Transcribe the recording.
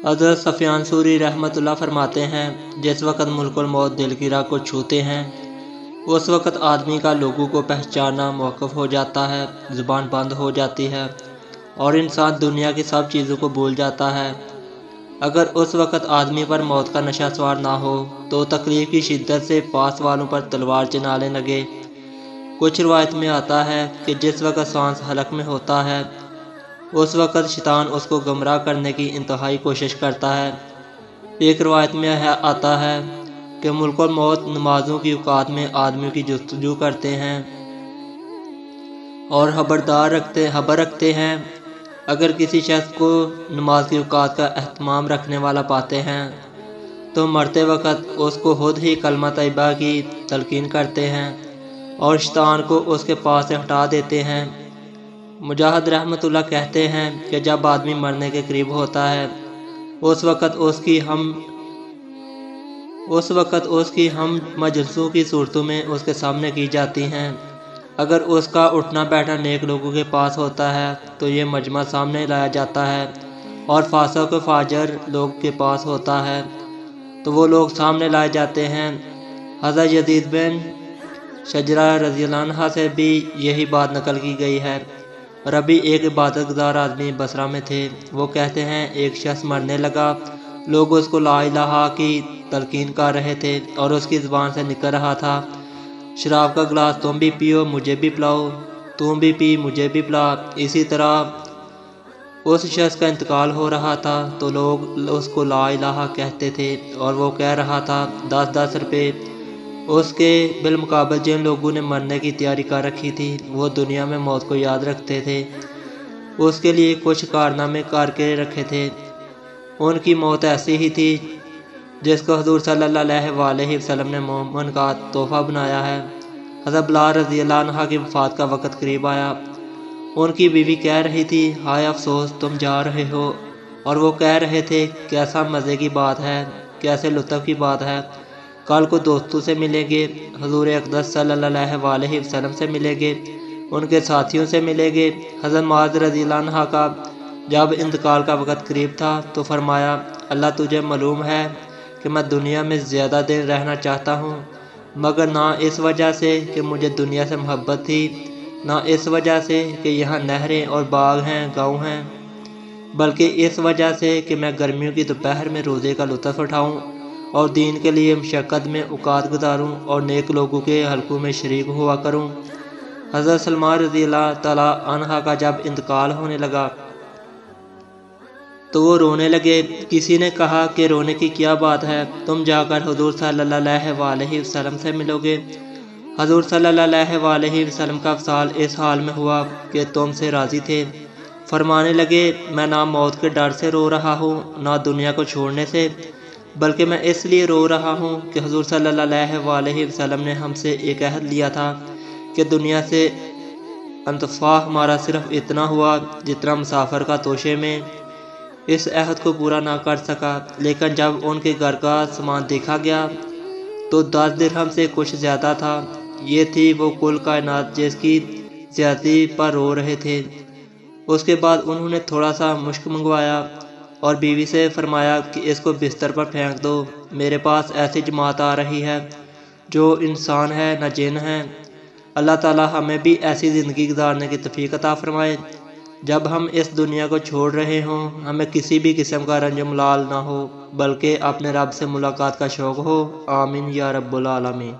حضرت سفیان ثوری رحمۃ اللہ فرماتے ہیں، جس وقت ملک الموت دل کی راہ کو چھوتے ہیں اس وقت آدمی کا لوگوں کو پہچاننا موقف ہو جاتا ہے، زبان بند ہو جاتی ہے اور انسان دنیا کی سب چیزوں کو بھول جاتا ہے۔ اگر اس وقت آدمی پر موت کا نشہ سوار نہ ہو تو تکلیف کی شدت سے پاس والوں پر تلوار چلانے لگے۔ کچھ روایت میں آتا ہے کہ جس وقت سانس حلق میں ہوتا ہے اس وقت شیطان اس کو گمراہ کرنے کی انتہائی کوشش کرتا ہے۔ ایک روایت میں آتا ہے کہ ملک الموت نمازوں کی اوقات میں آدمیوں کی جستجو کرتے ہیں اور خبر رکھتے ہیں۔ اگر کسی شخص کو نماز کی اوقات کا اہتمام رکھنے والا پاتے ہیں تو مرتے وقت اس کو خود ہی کلمہ طیبہ کی تلقین کرتے ہیں اور شیطان کو اس کے پاس سے ہٹا دیتے ہیں۔ مجاہد رحمۃ اللہ کہتے ہیں کہ جب آدمی مرنے کے قریب ہوتا ہے اس وقت اس کی ہم مجلسوں کی صورتوں میں اس کے سامنے کی جاتی ہیں۔ اگر اس کا اٹھنا بیٹھنا نیک لوگوں کے پاس ہوتا ہے تو یہ مجمع سامنے لایا جاتا ہے، اور فاسق و فاجر لوگ کے پاس ہوتا ہے تو وہ لوگ سامنے لائے جاتے ہیں۔ حضرت یزید بن شجرہ رضی اللہ عنہ سے بھی یہی بات نقل کی گئی ہے۔ ربی ایک عبادت گزار آدمی بصرہ میں تھے۔ وہ کہتے ہیں ایک شخص مرنے لگا، لوگ اس کو لا الہ کی تلقین کر رہے تھے اور اس کی زبان سے نکل رہا تھا، شراب کا گلاس تم بھی پیو مجھے بھی پلاؤ، تم بھی پی مجھے بھی پلا۔ اسی طرح اس شخص کا انتقال ہو رہا تھا تو لوگ اس کو لا الہ کہتے تھے اور وہ کہہ رہا تھا 10 روپے۔ اس کے بالمقابل جن لوگوں نے مرنے کی تیاری کر رکھی تھی وہ دنیا میں موت کو یاد رکھتے تھے، اس کے لیے کچھ کارنامے کر کے رکھے تھے۔ ان کی موت ایسی ہی تھی جس کو حضور صلی اللہ علیہ وسلم نے مومن کا تحفہ بنایا ہے۔ حضرت بلال رضی اللہ عنہ کی وفات کا وقت قریب آیا۔ ان کی بیوی کہہ رہی تھی ہائے افسوس تم جا رہے ہو، اور وہ کہہ رہے تھے کیسا مزے کی بات ہے، کیسے لطف کی بات ہے، کل کو دوستوں سے ملیں گے، حضور اقدس صلی اللہ علیہ وسلم سے ملیں گے، ان کے ساتھیوں سے ملیں گے۔ حضرت معاذ رضی اللہ عنہ کا جب انتقال کا وقت قریب تھا تو فرمایا اللہ تجھے معلوم ہے کہ میں دنیا میں زیادہ دن رہنا چاہتا ہوں، مگر نہ اس وجہ سے کہ مجھے دنیا سے محبت تھی، نہ اس وجہ سے کہ یہاں نہریں اور باغ ہیں گاؤں ہیں، بلکہ اس وجہ سے کہ میں گرمیوں کی دوپہر میں روزے کا لطف اٹھاؤں اور دین کے لیے مشقت میں اوقات گزاروں اور نیک لوگوں کے حلقوں میں شریک ہوا کروں۔ حضرت سلمان رضی اللہ تعالیٰ عنہ کا جب انتقال ہونے لگا تو وہ رونے لگے۔ کسی نے کہا کہ رونے کی کیا بات ہے، تم جا کر حضور صلی اللہ علیہ وسلم سے ملو گے۔ حضور صلی اللہ علیہ وسلم کا وصال اس حال میں ہوا کہ تم سے راضی تھے۔ فرمانے لگے میں نہ موت کے ڈر سے رو رہا ہوں نہ دنیا کو چھوڑنے سے، بلکہ میں اس لیے رو رہا ہوں کہ حضور صلی اللہ علیہ وسلم نے ہم سے ایک عہد لیا تھا کہ دنیا سے انتفاع ہمارا صرف اتنا ہوا جتنا مسافر کا توشے میں۔ اس عہد کو پورا نہ کر سکا، لیکن جب ان کے گھر کا سامان دیکھا گیا تو 10 درہم سے کچھ زیادہ تھا۔ یہ تھی وہ کل کائنات جس کی زیادتی پر رو رہے تھے۔ اس کے بعد انہوں نے تھوڑا سا مشک منگوایا اور بیوی سے فرمایا کہ اس کو بستر پر پھینک دو، میرے پاس ایسی جماعت آ رہی ہے جو انسان ہے نہ جن ہے۔ اللہ تعالی ہمیں بھی ایسی زندگی گزارنے کی توفیق عطا فرمائے جب ہم اس دنیا کو چھوڑ رہے ہوں ہمیں کسی بھی قسم کا رنج و ملال نہ ہو، بلکہ اپنے رب سے ملاقات کا شوق ہو۔ آمین یا رب العالمین۔